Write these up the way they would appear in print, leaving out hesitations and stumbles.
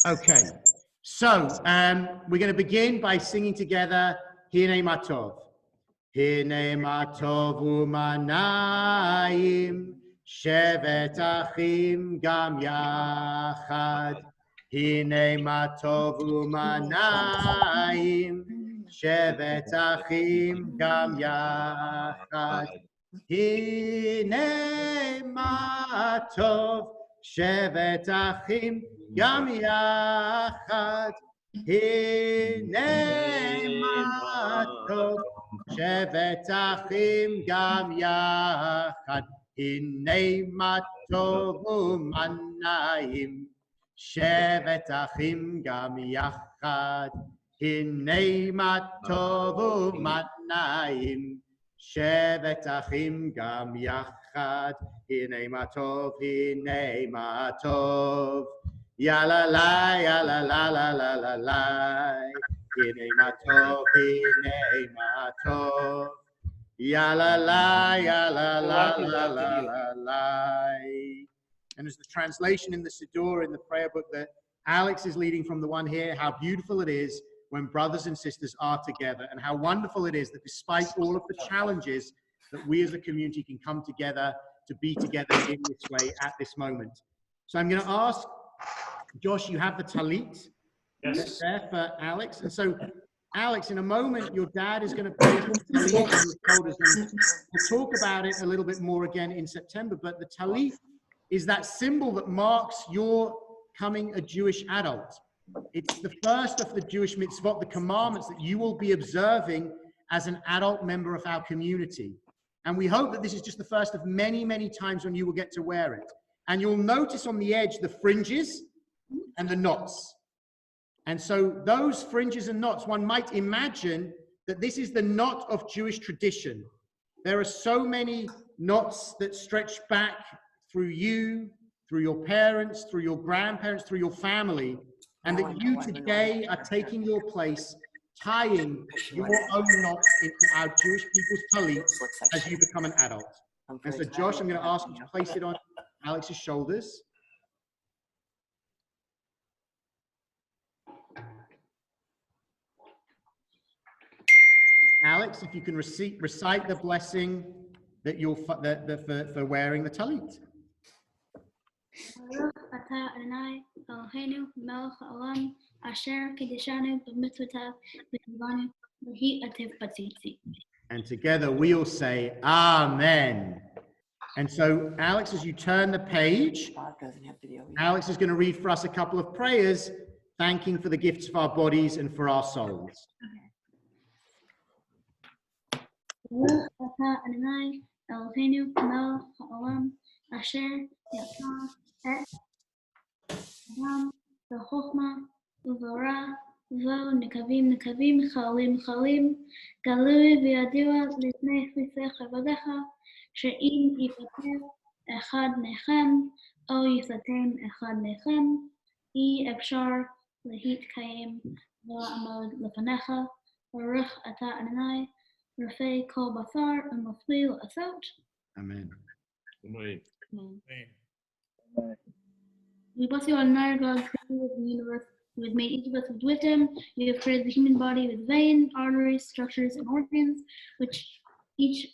Okay, so we're going to begin by singing together Hine Matov. Hine Matov u'manayim shevet achim gam yachad. Hine Matov u'manayim shevet achim gam yachad. Hine Matov shevet achim gam yachad. Hine Matov shevet achim gam yachad. Hine Matov u'manayim shevet achim gam yachad. Hine Matov u'manayim shevet achim gam yachad. Hine Matov, hine Matov. Ya la la, ya la la la la la la. Hine Matov, hine Matov. Ya la la, ya la la la la la la. And there's the translation in the Siddur, in the prayer book that Alex is leading from the one here, how beautiful it is when brothers and sisters are together, and how wonderful it is that despite all of the challenges that we as a community can come together to be together in this way at this moment. So I'm going to ask, Josh, you have the talit there for Alex. And so, Alex, in a moment, your dad is going to place the talit on your shoulders. And we'll talk about it a little bit more again in September. But the talit is that symbol that marks your becoming a Jewish adult. It's the first of the Jewish mitzvot, the commandments that you will be observing as an adult member of our community. And we hope that this is just the first of many, many times when you will get to wear it. And you'll notice on the edge the fringes and the knots. And so those fringes and knots, one might imagine that this is the knot of Jewish tradition. There are so many knots that stretch back through you, through your parents, through your grandparents, through your family, and that you today are taking your place, tying your own knots into our Jewish people's talit as you become an adult. And so, Josh, I'm going to ask you to place it on Alex's shoulders. Alex, if you can recite the blessing that you'll for wearing the talit. And together we all say, Amen. And so, Alex, as you turn the page, Alex is going to read for us a couple of prayers, thanking for the gifts of our bodies and for our souls. זו נקבים נקבים חלים חלים גלוי וידוע לפני כפיך עבדיך שאם יפטר אחד מכם או יפטם אחד מכם אי אפשר להתקיים ולעמוד לפניך ברוך אתה אדוני רופא כל בשר ומפליא לעשות. Amen. Amen. We bless you, Almighty God, creator of the universe. You have made each of us with wisdom. You have created the human body with veins, arteries, structures, and organs, which each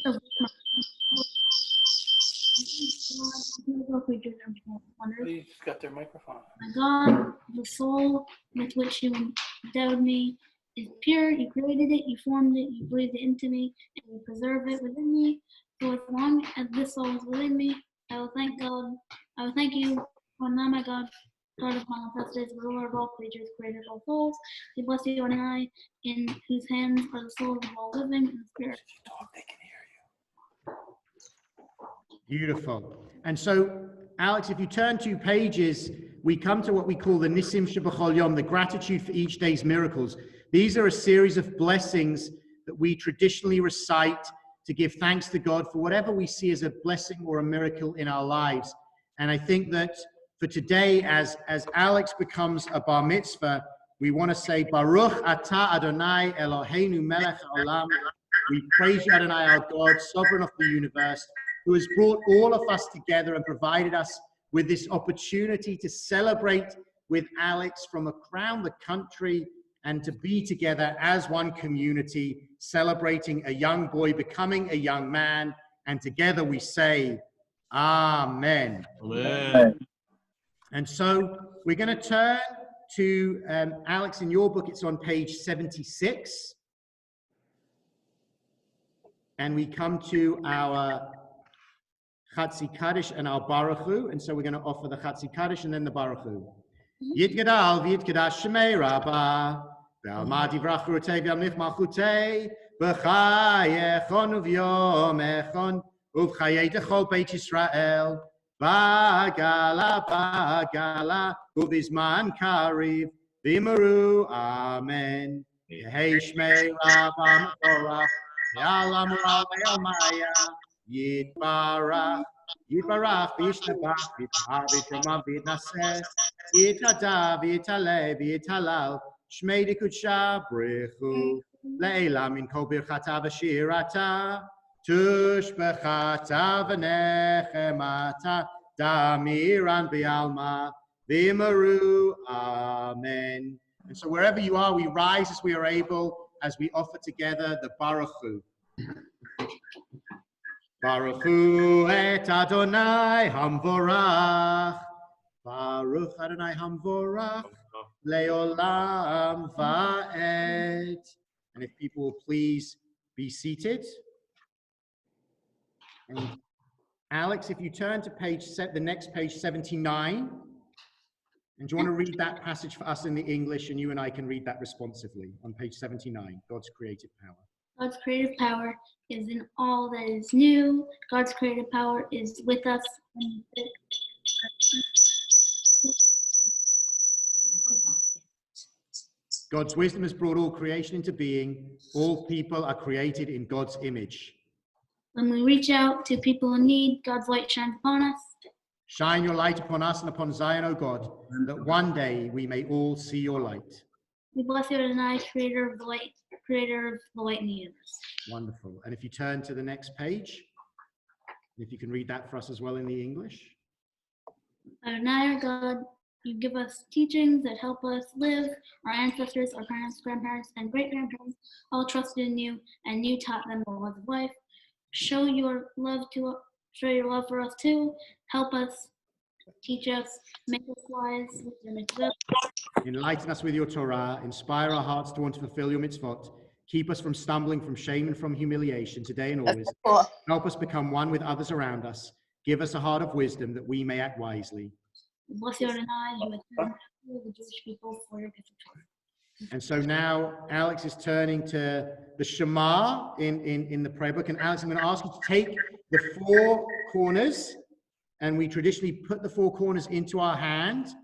of creatures are wonders. Please got their microphone. My God, the soul with which you endowed me is pure. You created it, you formed it, you breathed it into me, and you preserve it within me. So as long as this soul is within me, I will thank God. I will thank you. Oh, now, my God, God of manifested, ruler of all creatures, creator of all souls, we bless you, and I, in whose hands are the souls of all living and the spirit. They can hear you. Beautiful. And so, Alex, if you turn 2 pages, we come to what we call the Nisim Shebachol Yom, the gratitude for each day's miracles. These are a series of blessings that we traditionally recite to give thanks to God for whatever we see as a blessing or a miracle in our lives. And I think that for today, as Alex becomes a bar mitzvah, we want to say, Baruch atah Adonai Eloheinu melech haolam. We praise you, Adonai, our God, sovereign of the universe, who has brought all of us together and provided us with this opportunity to celebrate with Alex from around the country and to be together as one community, celebrating a young boy becoming a young man. And together we say, Amen. Amen. And so we're going to turn to Alex, in your book, it's on page 76. And we come to our Chatzi Kaddish and our Baruch Hu. And so we're going to offer the Chatzi Kaddish and then the Baruch Hu. Yitgadal v'yitgadash shemei Rabbah, ve'alma divrach rutei v'yamlich malchutei, v'chayechon uv'yom echon, uv'chayei dechol Beit Yisrael, Bagala, uv'izman kariv, v'yimaru, Amen. Yehei shmei Rabbah mevorach, ve'alam u'al ve'almaya, Yitbarach, v'yishnebach, v'yitahar, v'yitramam, v'yitnaseh, V'yitada, v'yitale, v'yitalal, shmei dikudsha brichu, le'ela min kol birchata v'shirata, tushbechata v'nechemata, damiran v'yalma, v'yimaru, Amen. And so wherever you are, we rise as we are able, as we offer together the Baruch Hu. Baruch Hu et Adonai Hamvorach. Baruch Adonai Hamvorach Leolam Va'ed. And if people will please be seated. And Alex, if you turn to the next page 79, and do you want to read that passage for us in the English, and you and I can read that responsively on page 79, God's creative power. God's creative power is in all that is new. God's creative power is with us. God's wisdom has brought all creation into being. All people are created in God's image. When we reach out to people in need, God's light shines upon us. Shine your light upon us and upon Zion, O God, that one day we may all see your light. We bless you, Adonai, creator of the light in the universe. Wonderful. And if you turn to the next page, if you can read that for us as well in the English. Adonai, our God, you give us teachings that help us live. Our ancestors, our parents, grandparents, and great-grandparents all trusted in you, and you taught them the laws of life. Show your love for us too. Help us, teach us, make us wise with your mitzvah. Enlighten us with your Torah. Inspire our hearts to want to fulfill your mitzvot. Keep us from stumbling from shame and from humiliation today and always. Help us become one with others around us. Give us a heart of wisdom that we may act wisely. Bless you, Adonai, you have the Jewish people for your gift of Torah. And so now Alex is turning to the Shema in the prayer book. And Alex, I'm going to ask you to take the four corners, and we traditionally put the four corners into our hand,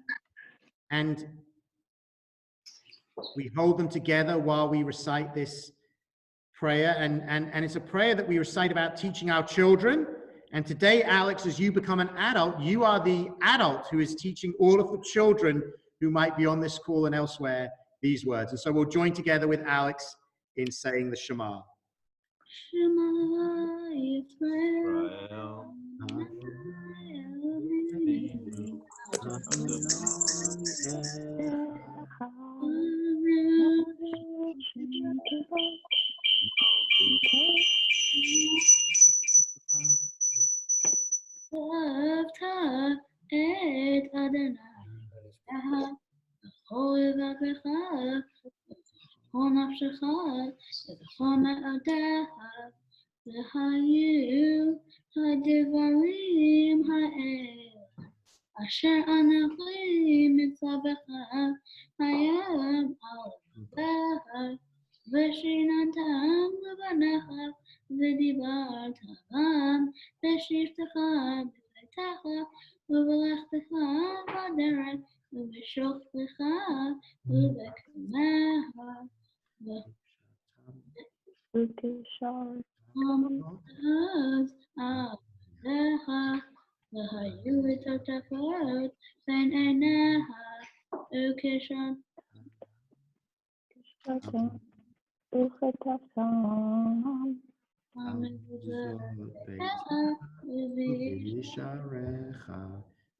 and we hold them together while we recite this prayer. And it's a prayer that we recite about teaching our children. And today, Alex, as you become an adult, you are the adult who is teaching all of the children who might be on this call and elsewhere these words. And so we'll join together with Alex in saying the Shema. Shema Yisrael. Et Adonai, b'chol yevavcha, b'chol nafshecha, b'chol ma'odecha, v'hayu hadivarim ha'el, asher anochi mitzavecha, hayam al levecha, v'shinatam levanecha, v'dibartam v'shivtecha b'beitecha, ובלכתך בדרך, ובשוכבך ובקמך, עמוד עבדיך, והיו לטוטפות בין עיניך, וכשם וישערך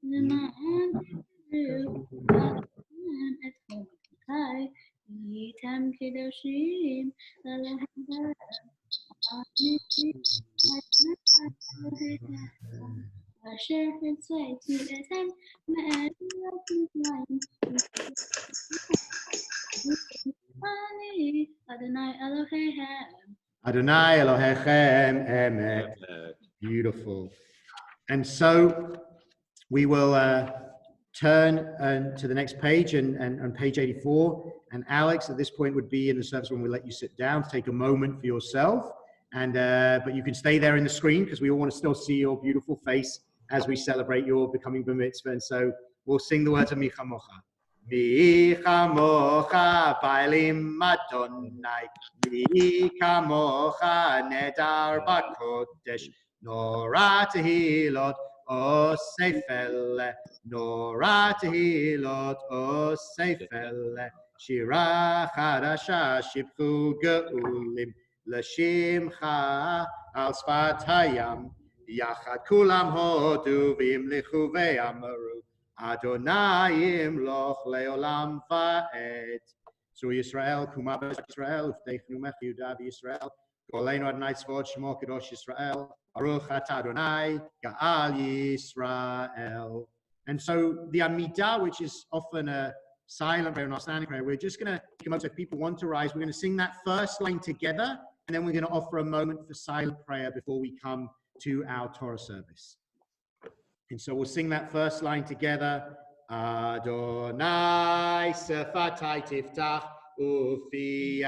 למען תדעו לכם את כל מלכי, הייתם קדושים אלוהים ברם. אשר הוצאתי אתכם מארץ מצרים. אני אדוני אלוהיכם. Adonai Elohechem Emet. Beautiful. And so we will turn to the next page and page 84. And Alex, at this point, would be in the service when we let you sit down, take a moment for yourself. And but you can stay there in the screen because we all want to still see your beautiful face as we celebrate your becoming bar mitzvah. And so we'll sing the words of Micha Mocha. Micha Mocha Bailim Adonai, Micha Mocha Nedar Bakodesh, Nora Tehilot Osefele, Nora Tehilot Osefele, Shira Chadasha Shipchu Geulim, L'Shimcha Al Sfat Hayam, Yachad Kulam Hodu V'imlichu Ve'amaru, Adonai Imloch Leolam Va'ed. So Yisrael, Kumab Yisrael, Ufteichnu Mech Yehuda Yisrael, Goleinu Adonai Tzvot Shemo Kadosh Yisrael, Baruch Atah Adonai Ga'al Yisrael. And so the Amidah, which is often a silent prayer, not standing prayer, we're just going to come up. So if people want to rise, we're going to sing that first line together, and then we're going to offer a moment for silent prayer before we come to our Torah service. And so we'll sing that first line together. Adonai sefatai tiftach ufi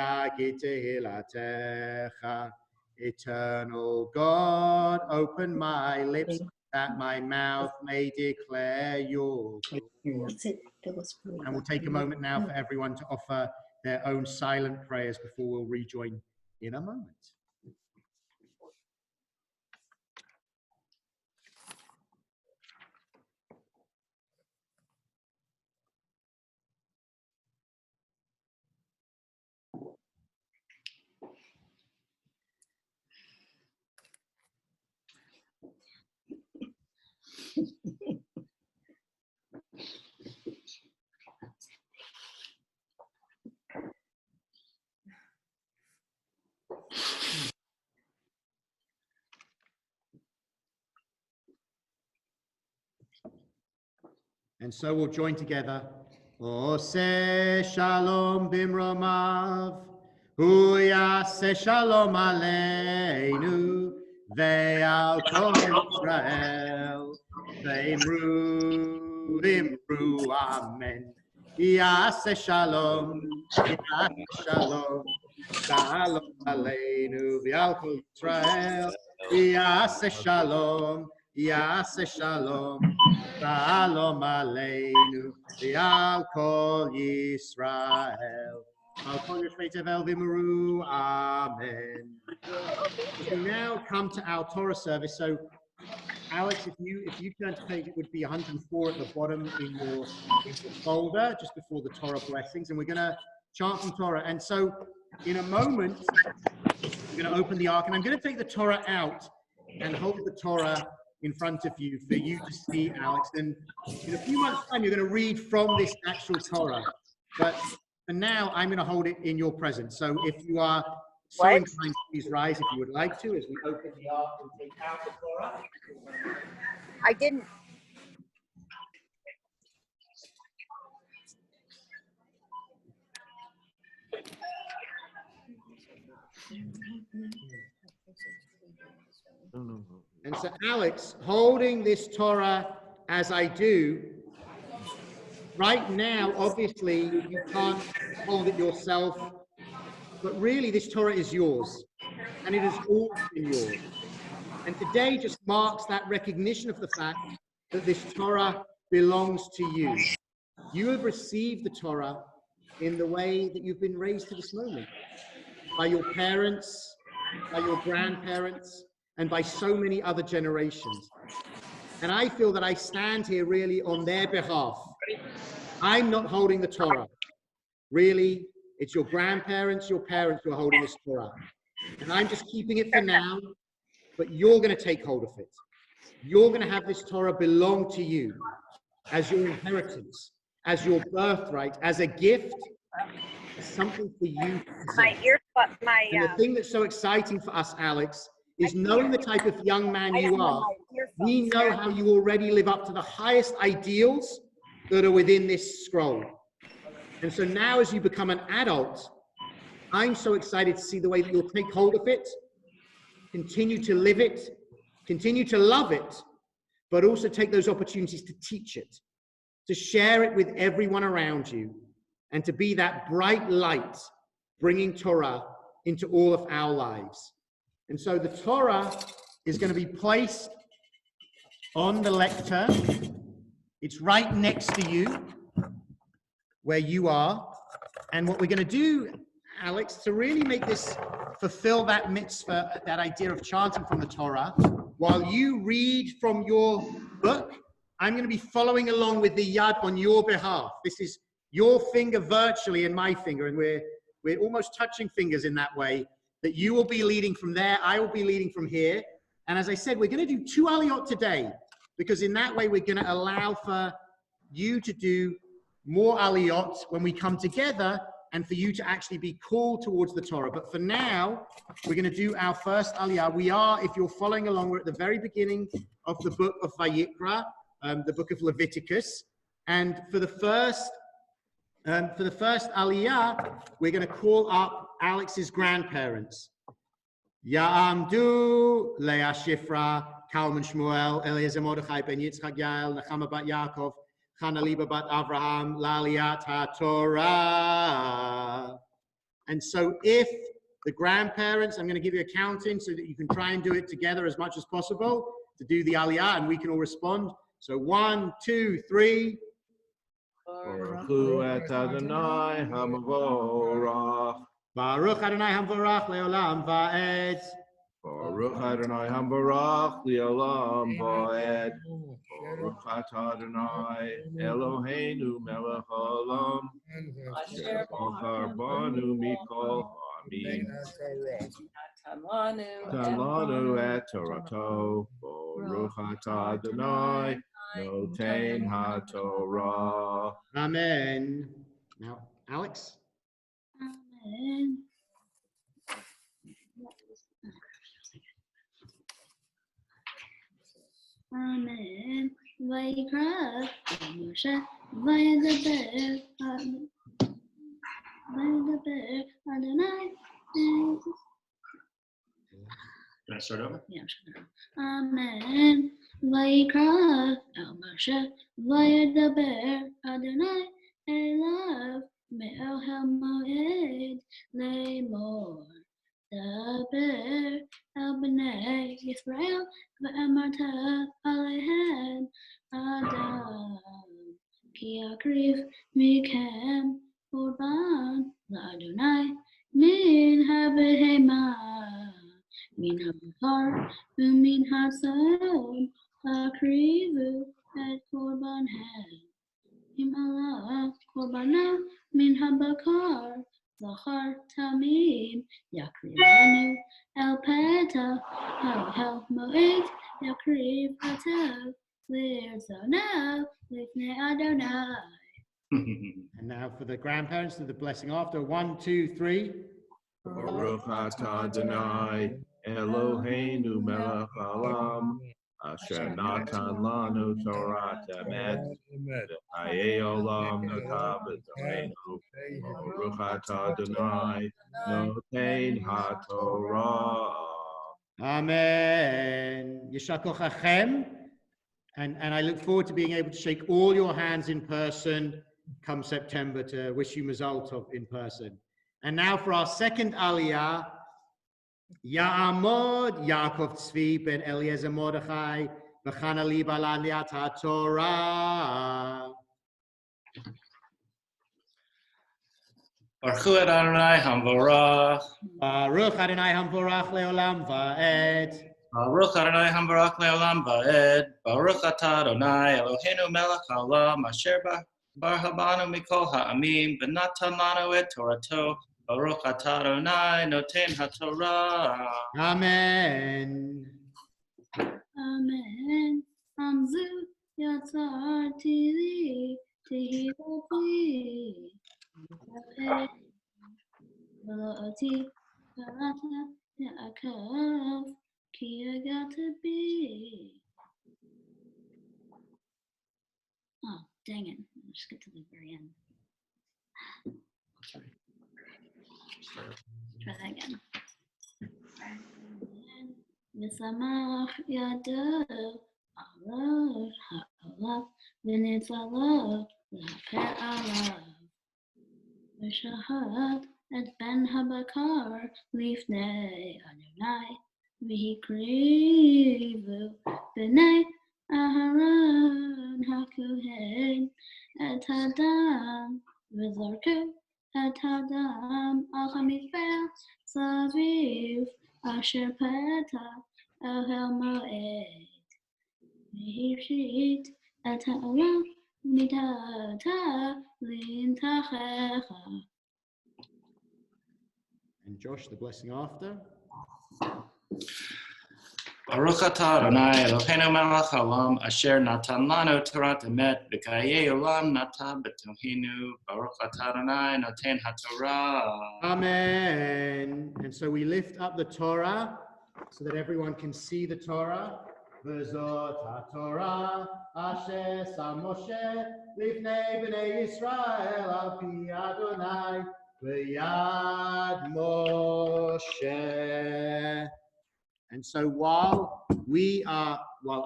tehillah. Eternal God, open my lips that my mouth may declare your glory. And we'll take a moment now for everyone to offer their own silent prayers before we'll rejoin in a moment. And so we'll join together. Oseh shalom bimromav, hu yaseh shalom aleinu, ve'al kol Yisrael, ve'imru amen. Yaseh shalom, shalom aleinu, ve'al kol Yisrael, yaseh shalom, Shalom aleinu, ve'al kol Yisrael. Al kol Yoshvei Tevel v'imru, amen. We now come to our Torah service. So, Alex, if you turn to page, it would be 104 at the bottom in your folder, just before the Torah blessings, and we're going to chant from Torah. And so, in a moment, we're going to open the ark, and I'm going to take the Torah out and hold the Torah in front of you for you to see, Alex. And in a few months' time, you're going to read from this actual Torah. But for now, I'm going to hold it in your presence. So if you are so inclined, please rise if you would like to, as we open the ark and take out the Torah. I didn't. And so, Alex, holding this Torah as I do, right now, obviously, you can't hold it yourself, but really, this Torah is yours, and it has always been yours. And today just marks that recognition of the fact that this Torah belongs to you. You have received the Torah in the way that you've been raised to this moment, by your parents, by your grandparents, and by so many other generations. And I feel that I stand here really on their behalf. I'm not holding the Torah. Really, it's your grandparents, your parents who are holding this Torah. And I'm just keeping it for now, but you're going to take hold of it. You're going to have this Torah belong to you. as your inheritance, as your birthright, as a gift, as something for you to My possess. ear, And the thing that's so exciting for us, Alex, is knowing the type of young man you are. We know how you already live up to the highest ideals that are within this scroll. And so now as you become an adult, I'm so excited to see the way that you'll take hold of it, continue to live it, continue to love it, but also take those opportunities to teach it, to share it with everyone around you, and to be that bright light, bringing Torah into all of our lives. And so the Torah is going to be placed on the lectern. It's right next to you, where you are. And what we're going to do, Alex, to really make this fulfill that mitzvah, that idea of chanting from the Torah, while you read from your book, I'm going to be following along with the yad on your behalf. This is your finger virtually and my finger, and we're almost touching fingers in that way, that you will be leading from there, I will be leading from here. And as I said, we're going to do 2 aliyot today, because in that way we're going to allow for you to do more aliyot when we come together, and for you to actually be called towards the Torah. But for now, we're going to do our first aliyah. We are, if you're following along, we're at the very beginning of the book of Vayikra, the book of Leviticus. And for the first aliyah, we're going to call up Alex's grandparents. Ya'amdu Leah Shifra, Kalman Shmuel, Eliezer Mordechai ben Yitzchak Yael, Nechama bat Yaakov, Chana Liba bat Avraham, Laliat HaTorah. And so if the grandparents, I'm going to give you a counting so that you can try and do it together as much as possible to do the aliyah, and we can all respond. So 1, 2, 3. Baruch hu et Adonai hamavorach. Baruch Adonai Hamvorach Leolam Va'ed. Baruch Adonai hamavorach li'olam va'ed. Baruch atah Adonai Eloheinu melech haolam. Asher bachar banu mikol ha'amim. Natan lanu et Torato. Baruch atah Adonai noten haTorah. Amen. Now, Alex. Amen. Amen. Vayikra Moshe Vayedaber Adonai. Can I start over? Yeah, sure. Amen. Vayikra Moshe Vayedaber Adonai Elav Me'el HaMoed Lemor Daber El B'nai Yisrael Ve'amarta Alehem Adam Ki Akriv Mikem Korban L'Adonai Min HaBehema Min HaBakar U'min HaSaon Akrivu Et Korbanhem Im Allah Korbana Min HaBakar Zachar Tamim Yakrivanu El Peta Hal Moed Yakriv Atav Lirzona Lifnei Adonai. And now for the grandparents, do the blessing after. 1, 2, 3. Baruch atah Adonai Eloheinu melech haolam. Asher natan lanu Torah emet. V'chayei olam notav b'torenu. Baruch atah Adonai noten haTorah. Amen. Yishakol Chachem. And I look forward to being able to shake all your hands in person come September, to wish you Mazal Tov in person. And now for our second aliyah, Ya'amod Yaakov Tzvi ben Eliezer Mordechai v'chana liba l'aliyat HaTorah. Baruch hu Adonai hamvorach. Baruch Adonai Hamvorach Leolam Va'ed. Baruch Adonai hamvorach leolam va'ed. Baruch atah Adonai Eloheinu melech haolam asher bar habanu mikol ha'amim v'natan lanu et Torato. Baruch atah Adonai noten haTorah. Amen. Amen. Amzu Yatsarti li tehilati velati karata yaakav kiyagata be. Oh, dang it. I'll just get to the very end. Try that again. V'samach yadav alav ha'alav v'nitzalav l'haper alav v'shahad et ben habakar lifnei Adonai v'hikrivu b'nei Aharon hakohen et hadam v'zarku et hadam al hamizbeach saviv asher peta el moed v'hishit et ha'olam midata lintachecha. And Josh, the blessing after. Baruch atah Adonai Eloheinu melech haolam asher natan lanu Torat emet v'kayei olam nata b'tohinu. Baruch atah Adonai noten haTorah. Amen. And so we lift up the Torah so that everyone can see the Torah. V'zot haTorah asher sam Moshe lifnei b'nei Yisrael al pi Adonai v'yad Moshe. And so while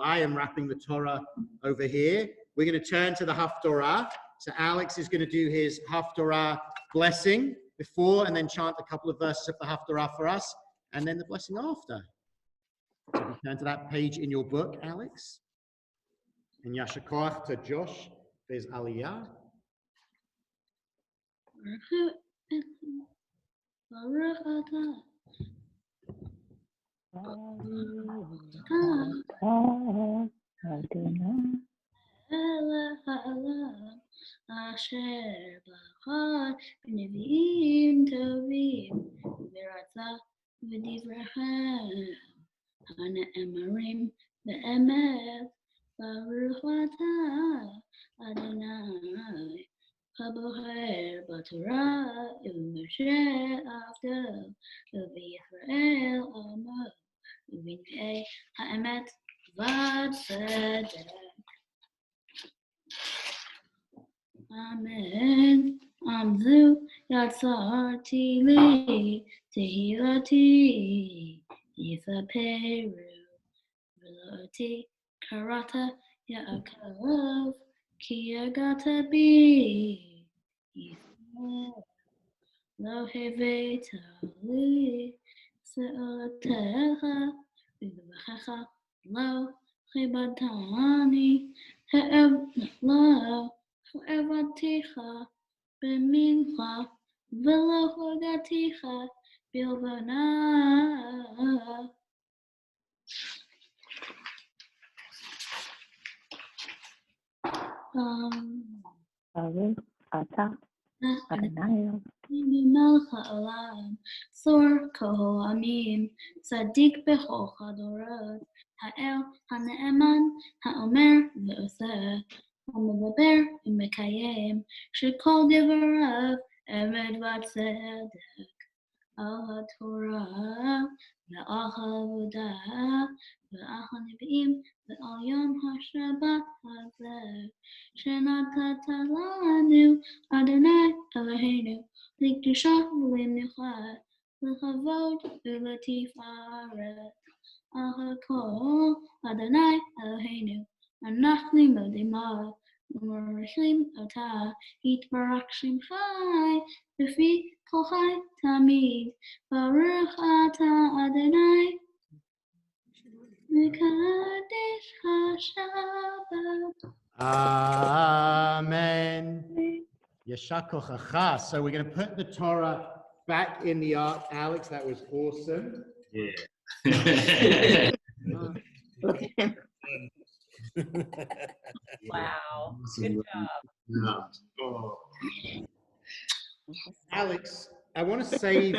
I am wrapping the Torah over here, we're going to turn to the Haftorah. So Alex is going to do his Haftorah blessing before and then chant a couple of verses of the Haftorah for us, and then the blessing after. So we turn to that page in your book, Alex. And Yasher Koach to Josh. There's Aliyah. Baruch atah Elohim asher b'chad b'neviim tovim v'ratzah v'divrachem ha'ne'emarim be'emet baruch atah Adonai haboher b'torah u'moshe avdo u'v'yisrael amo u'v'nei ha'emet v'tzedek. Amen. Amzu yatsarti li tehilati yisaperu veloti karata yaakav kiyagata bi lo heveta li se'otecha v'vachecha lo chibatani lo Evaticha bemincha velo hogaticha bilvana. Baruch atah Adonai melech haolam Thor kohoamim Sadik bechol chadorot Ha'el ha'ne'eman ha'omer ve'oseh המדבר ומקיים שכל דבריו אמת וצדק על התורה ועל העבודה ועל הנביאים ועל יום השבת הזה שנתת לנו אדוני אלוהינו לקדושה ולמנוחה לכבוד ולתפארת על הכל אדוני אלוהינו אנחנו מודים ומברכים אותה, יתברך שמך לפי כל חי תמיד. ברוך אתה אדוני, מקדש השבת. Amen. Yasher kochacha. So we're going to put the Torah back in the ark. Alex, that was awesome. Yeah. Wow, good job. Alex, I want to save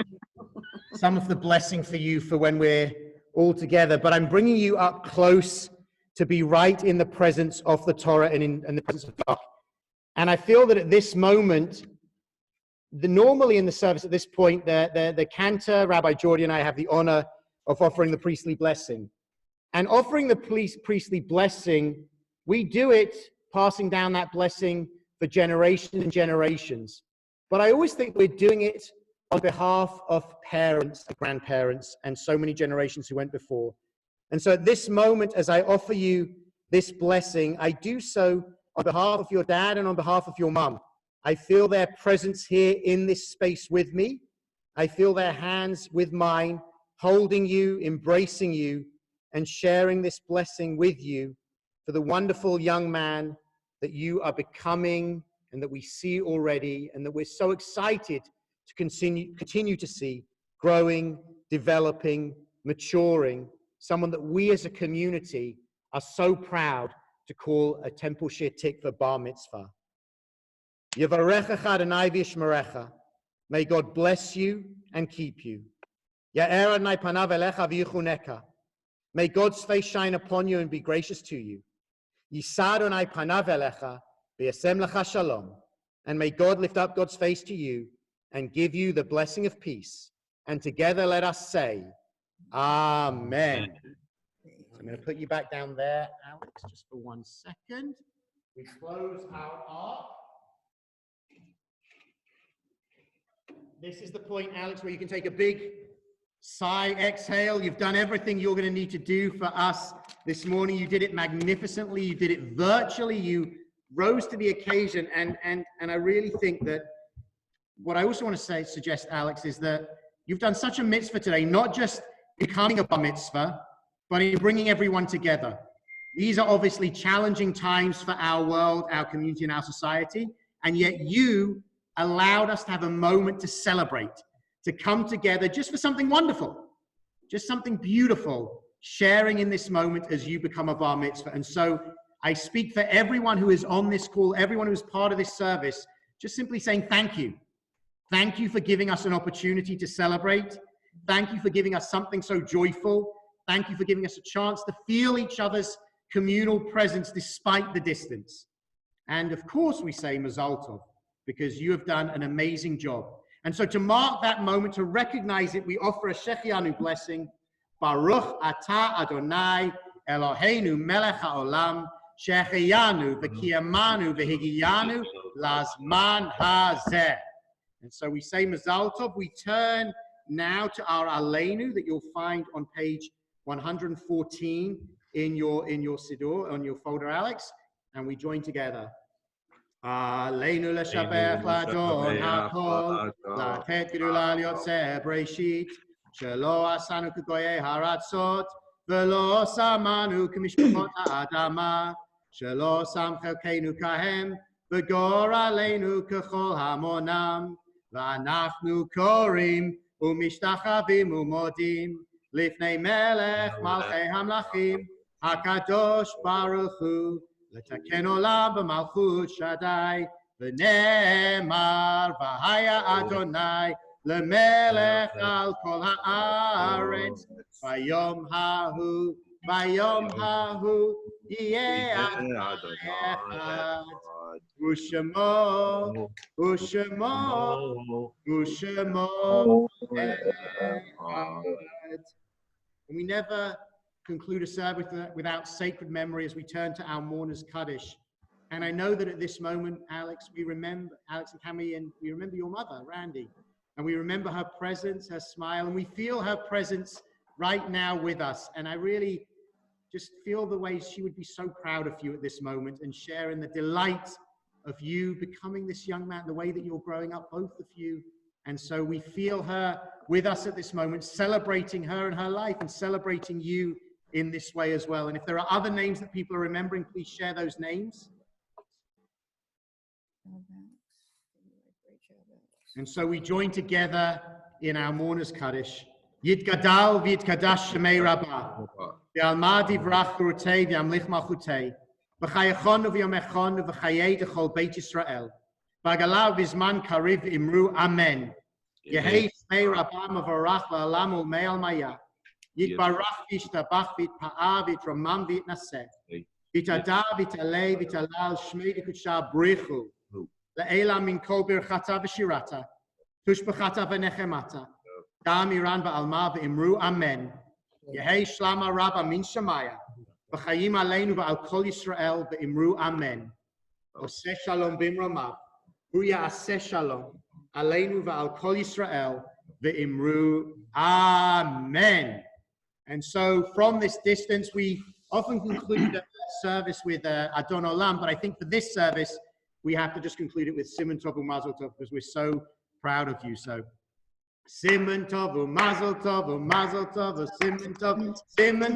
some of the blessing for you for when we're all together, but I'm bringing you up close to be right in the presence of the Torah and in the presence of God. And I feel that at this moment, normally in the service at this point, the cantor, Rabbi Jordy, and I have the honor of offering the priestly blessing. And offering the priestly blessing, we do it passing down that blessing for generations and generations. But I always think we're doing it on behalf of parents and grandparents and so many generations who went before. And so at this moment, as I offer you this blessing, I do so on behalf of your dad and on behalf of your mum. I feel their presence here in this space with me. I feel their hands with mine, holding you, embracing you, and sharing this blessing with you for the wonderful young man that you are becoming and that we see already and that we're so excited to continue to see growing, developing, maturing, someone that we as a community are so proud to call a Temple Shir Tikva Bar Mitzvah. Yevarechecha Adonai v'yishmerecha. May God bless you and keep you. Ya'er Adonai panav elecha v'yichuneka. May God's face shine upon you and be gracious to you. Yisa Adonai panav elecha v'yasem lecha shalom. And may God lift up God's face to you and give you the blessing of peace. And together let us say, Amen. So I'm going to put you back down there, Alex, just for 1 second. We close our ark. This is the point, Alex, where you can take a big sigh, exhale. You've done everything you're going to need to do for us this morning. You did it magnificently. You did it virtually. You rose to the occasion. And I really think that what I also want to suggest, Alex, is that you've done such a mitzvah today, not just becoming a bar mitzvah, but in bringing everyone together. These are obviously challenging times for our world, our community, and our society. And yet you allowed us to have a moment to celebrate, to come together just for something wonderful, just something beautiful, sharing in this moment as you become a bar mitzvah. And so I speak for everyone who is on this call, everyone who is part of this service, just simply saying thank you. Thank you for giving us an opportunity to celebrate. Thank you for giving us something so joyful. Thank you for giving us a chance to feel each other's communal presence despite the distance. And of course we say Mazal Tov, because you have done an amazing job. And so to mark that moment, to recognize it, we offer a Shechianu blessing. Baruch Atah Adonai Eloheinu Melech HaOlam Shechiyanu V'kiyamanu V'higiyanu Lazman Hazeh. And so we say Mazal Tov. We turn now to our Aleinu that you'll find on page 114 in your Siddur, on your folder, Alex, and we join together. Aleinu l'shabech l'adon hakol, l'tet gedula liyotzeh breshit, shelo asanu k'goyei haratzot, v'lo samanu k'mishpachot ha'adama, shelo sam chelkeinu kahem, v'gor aleinu k'chol hamonam, v'anachnu korim u'mishtachavim u'modim, Lifnei Melech Malchei Hamlachim Hakadosh Baruch Hu Letaken Olam B'Malchut Shaddai V'Ne'emar V'Haya Adonai L'Melech Al Kol Ha'aretz V'Yom Ha'hu Yeh Adonai U'Shemo Echad. And we never conclude a service without sacred memory as we turn to our mourners Kaddish. And I know that at this moment, Alex, we remember Alex and Cami, and we remember your mother, Randy, and we remember her presence, her smile, and we feel her presence right now with us. And I really just feel the way she would be so proud of you at this moment and share in the delight of you becoming this young man, the way that you're growing up, both of you. And so we feel her with us at this moment, celebrating her and her life and celebrating you in this way as well. And if there are other names that people are remembering, please share those names. And so we join together in our mourners Kaddish. Yitgadal v'yitkadash shemei Rabbah, v'alma divrach churutei v'yamlich malchutei, v'chayachonu v'yomechonu v'chayei dechol Beit Yisrael, v'agalav v'zman kariv imru Amen. Yehei shmei Rabbah mavarach la'alam u'mei al maya, יתברך וישתבח ויתפאר ויתרומם ויתנשא. ויתהדר ויתעלה ויתהלל שמי וקודשה בריחו. לעילה מן כל ברכתה ושירתה. תושבחתה ונחמתה. גם אירן ועלמה ואמרו אמן. יהי שלמה רבה מן שמיה. בחיים עלינו ועל כל ישראל ואמרו אמן. עושה שלום במרומיו. הוא יעשה שלום עלינו ועל כל ישראל ואמרו amen. And so from this distance, we often conclude a service with Adon Olam, but I think for this service, we have to just conclude it with Siman Tov U'Mazel Tov because we're so proud of you. So Siman Tov U'Mazel Tov U'Mazel Tov Siman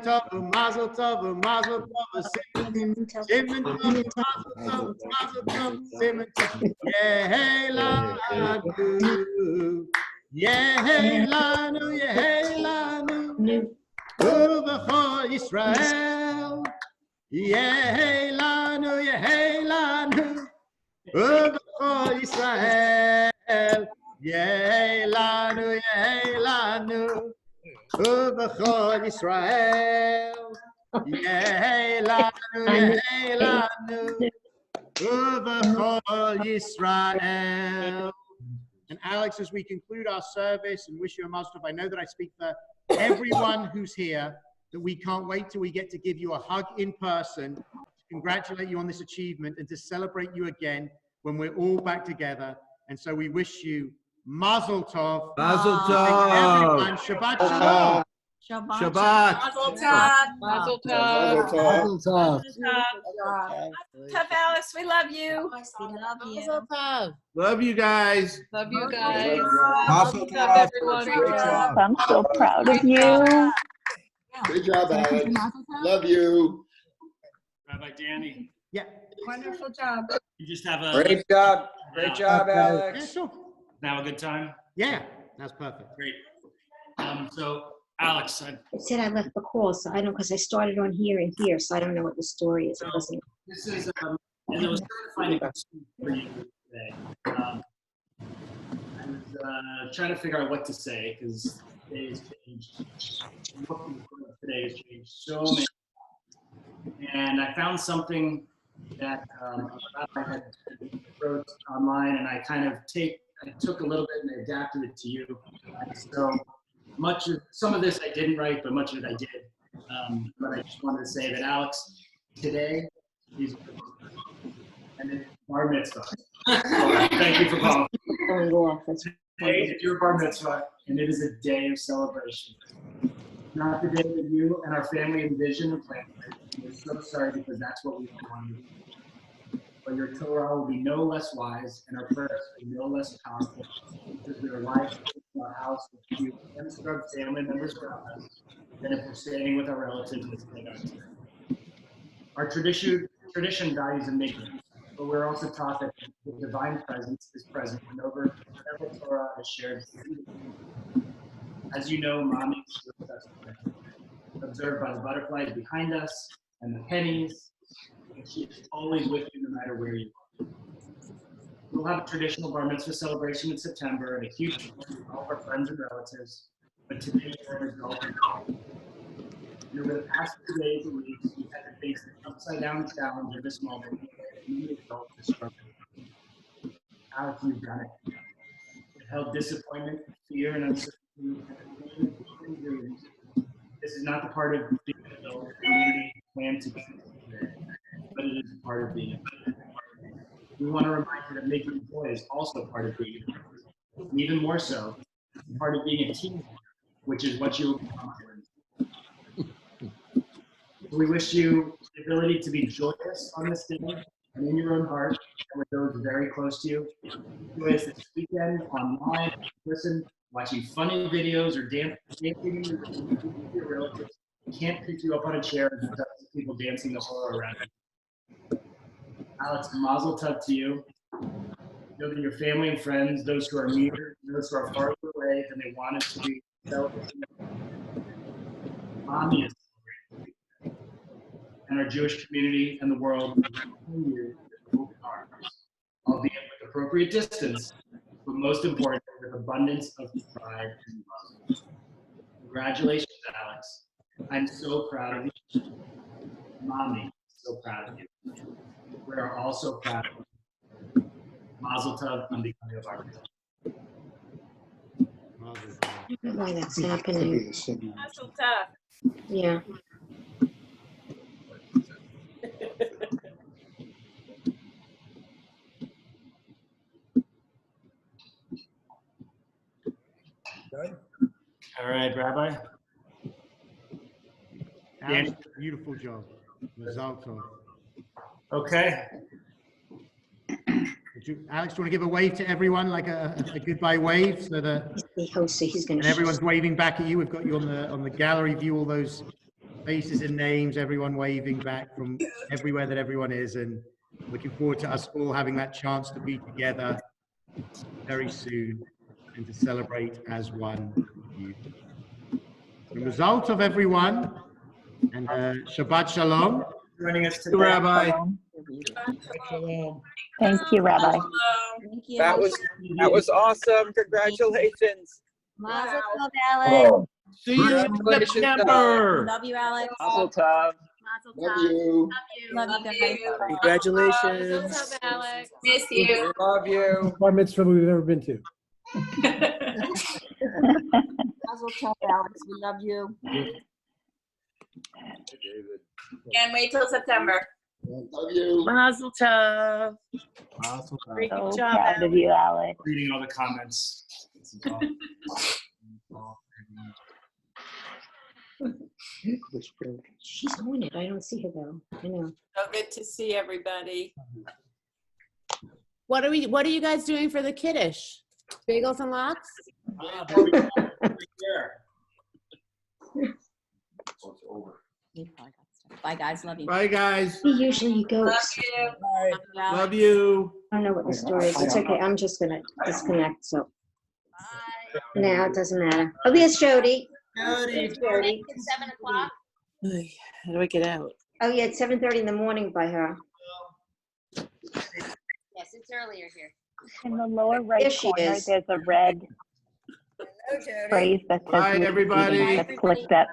Tov U'Mazel Tov U'Mazel Tov Siman Tov U'Mazel Tov Siman Tov Yehei Lanu Yehei Lanu Uvachol Yisrael Yehei Lanu Uvachol Yisrael Yehei Lanu Uvachol Yisrael Yehei Lanu Uvachol Yisrael. And Alex, as we conclude our service and wish you a Mazel Tov, I know that I speak for everyone who's here, that we can't wait till we get to give you a hug in person, to congratulate you on this achievement and to celebrate you again when we're all back together. And so we wish you Mazel Tov. Mazel Tov. Everyone, Shabbat Shalom. Shabbat. Mazel tov. Mazel tov. Mazel tov. Tov, Alex, we love you. Mazel tov. Love you guys. Love you guys. Mazel Mazel tov, tov. everyone. Great job. I'm so proud of you. Good job, Alex. Love you. Rabbi Danny, Yeah. Wonderful job. you just have a Great job. Great job, Yeah, Alex. sure. now a good time. Yeah, that's perfect. Great. So Alex, It said I left the call, so I don't, because I started on here and here, so I don't know what the story is. It wasn't. this is and I was trying to find a good speech for you today. I was trying to figure out what to say because today has changed. Today has changed so many. And I found something that I had wrote online, and I took a little bit and I adapted it to you. So some of this I didn't write, but much of it I did. But I just wanted to say that Alex, today is and it's bar mitzvah. Thank you for calling. Today is your bar mitzvah, and it is a day of celebration. Not the day that you and our family envisioned and planned. We're so sorry because that's what we wanted. But your Torah will be no less wise, and our prayers will be no less powerful because we are alive in our house with you and scrub family members around us than if we're standing with our relatives and sitting on here. Our tradition values in making, but we're also taught that the divine presence is present whenever Torah is shared. As you know, Mommy is with us, observed by the butterflies behind us and the pennies, and she is always with you no matter where you are. We'll have a traditional bar mitzvah celebration in September and a huge function with all of our friends and relatives, but today we're adulting. And over the past 2 days and weeks, we've had to face the upside-down challenge of this moment that many adults are struggling. Alex, you've done it. It held disappointment, fear, and uncertainty. This is not the part of being an adult community plan to be, but it is a part of being a We want to remind you that making joy is also part of being a and even more so, part of being a team, which is what you'll become. We wish you the ability to be joyous on this day and in your own heart and with those very close to you. Joyous this weekend online, listen, watching funny videos or dancing with your relatives. Can't pick you up on a chair and have people dancing the horror around you. Alex, Mazel Tov to you. Know that your family and friends, those who are near, those who are far away than they wanted to be, celebrating. Mommy is celebrating. And our Jewish community and the world continue with open arms, albeit with appropriate distance, but most importantly, with abundance of pride and love. Congratulations, Alex. I'm so proud of you. Mommy, so proud of you. We are all so proud of you. Mazel tov on becoming a bar mitzvah. I don't know why that's happening. Mazel tov. Yeah. All right, Rabbi. Alex, beautiful job. Result of. Okay. Alex, do you want to give a wave to everyone, like a goodbye wave, so that He's the host, so he's going and everyone's waving back at you. We've got you on the gallery view, all those faces and names, everyone waving back from everywhere that everyone is, and looking forward to us all having that chance to be together very soon and to celebrate as one with you. The result of everyone, and Shabbat Shalom. Joining us today, Rabbi. Thank you, Rabbi. Thank you. That was awesome. Congratulations. Mazel tov, Alex. See you in Congratulations, September. Love you, Alex. Mazel tov. Mazel Love tov. you. Love you guys. Congratulations. Alex. Miss you. Love you. Bar mitzvah we've ever been to. Mazel tov, Alex. We love you. Can't wait till September. Love you. Mazel tov. Great So job, proud of you, Alex. reading all the comments. This is all- She's on it. I don't see her though. I know. So good to see everybody. What are you guys doing for the kiddush? Bagels and lox? Bye, guys. Love you. Bye, guys. He usually goes. Love you. I don't know what the story is. It's okay. I'm just going to disconnect. So now it doesn't matter. Oh, there's Jody. There's Jody. It's 7 o'clock. How do I get out? Oh, yeah, it's 7:30 in the morning by her. Yes, it's earlier here. In the lower right There she corner, is. there's a red phrase that says Bye, "Meet everybody." meeting." Just click that.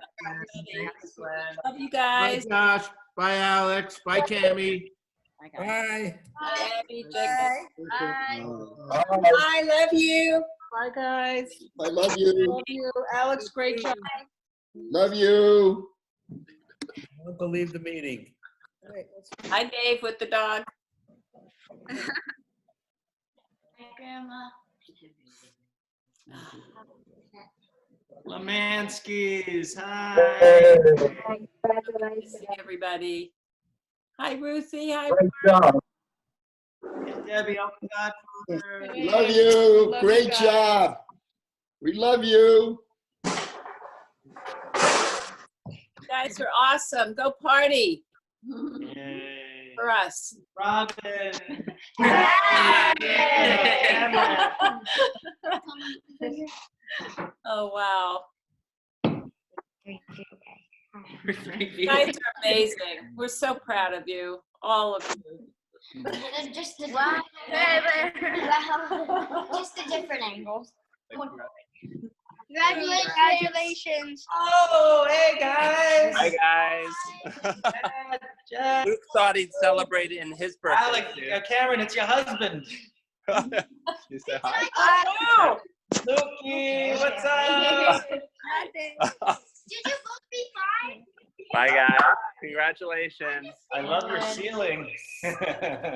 Love you Bye, guys. Josh. Bye, Alex. Bye, Cammy. Bye. Bye. Bye, Abby. Jacob. Bye. I love you. Bye, guys. I love you. Love you. Alex, great job. Love you. I don't believe the meeting. Hi, Dave with the dog. Hi, Grandma. Lamanskis, hi. See everybody. Hi, Ruthie. Hi. Debbie, Uncle Godfather. Love you. Great job. We love you. You guys are awesome. Go party Yay. for us. Robin. Oh, wow. You guys are amazing. We're so proud of you, all of you. Just a just a different angle. Congratulations. Oh, hey, guys. Hi, guys. Luke thought he'd celebrate in his birthday. Alex, too. Cameron, it's your husband. You say hi? Oh, Lukey, what's up? Did you both be fine? Bye, guys. Congratulations. I love your ceiling.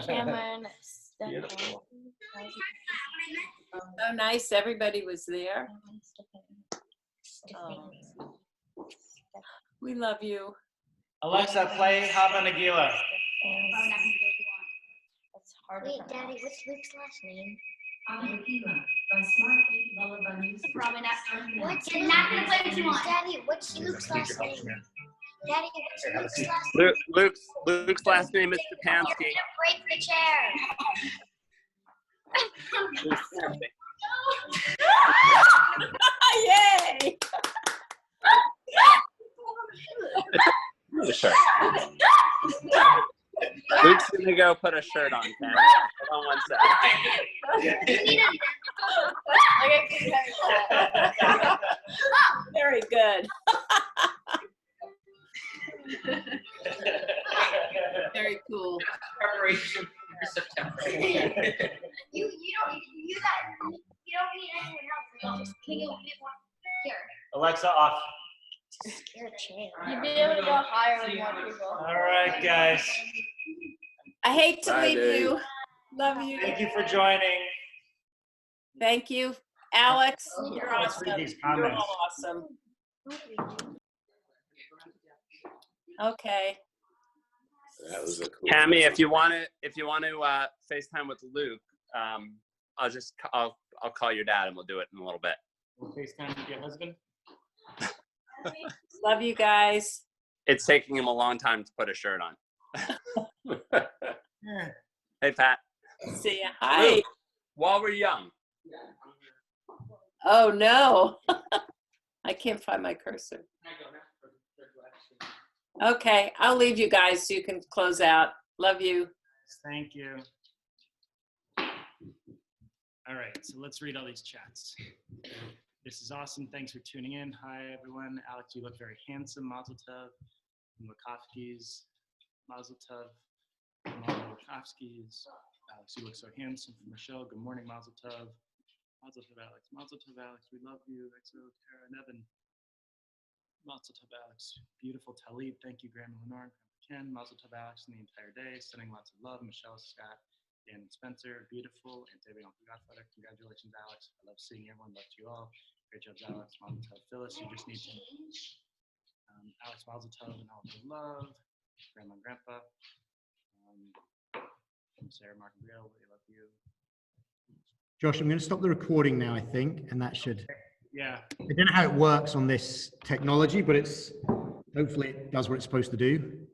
Cameron. Beautiful. so nice. Everybody was there. Oh. We love you. Alexa, play Hava Nagila. Wait, Daddy, what's Luke's last name? What's you're not gonna play what you want. Daddy, what's Luke's last name? Daddy, what's Luke's last name? Luke's last name is Stepansky. Break the chair. Yay! Sure. Luke's gonna go put a shirt on, Ken. Hold on one second. Very good. Very cool. Preparation for September. You don't need that. You don't need anyone else. Just kick it with one here. Alexa off. You'd be able to go higher with more people. All right, guys. I hate to Bye, leave Dave. you. Love you. Thank you for joining. Thank you, Alex. You're Let's read awesome. these You're comments. all awesome. Okay. That was a cool. Tammy, if you want to FaceTime with Luke, I'll call your dad and we'll do it in a little bit. We'll FaceTime with your husband. Love you guys. It's taking him a long time to put a shirt on. Hey, Pat. See ya. Hi. Luke, while we're young. Oh no. I can't find my cursor. Okay, I'll leave you guys so you can close out. Love you. Thank you. All right, so let's read all these chats. This is awesome. Thanks for tuning in. Hi, everyone. Alex, you look very handsome. Mazel tov. Makovsky's. Mazel tov. Makovsky's. Alex, you look so handsome. From Michelle, good morning. Mazel tov. Mazel tov, Alex. Mazel tov, Alex. We love you. XO, Tara, and Evan. Mazel tov, Alex. Beautiful Talib. Thank you, Grandma Lenore. Ken. Mazel tov, Alex, in the entire day. Sending lots of love. Michelle, Scott, Dan, and Spencer. Beautiful. And David, Uncle Godfather. Congratulations, Alex. I love seeing everyone. Love to you all. Great job, Alex. Mazel tov, Phyllis. You just need to. Alex, Mazel tov, and all the love. Grandma and Grandpa. From Sarah, Mark, and Gail. We love you. Josh, I'm going to stop the recording now, I think, and that should. Yeah. I don't know how it works on this technology, but hopefully it does what it's supposed to do.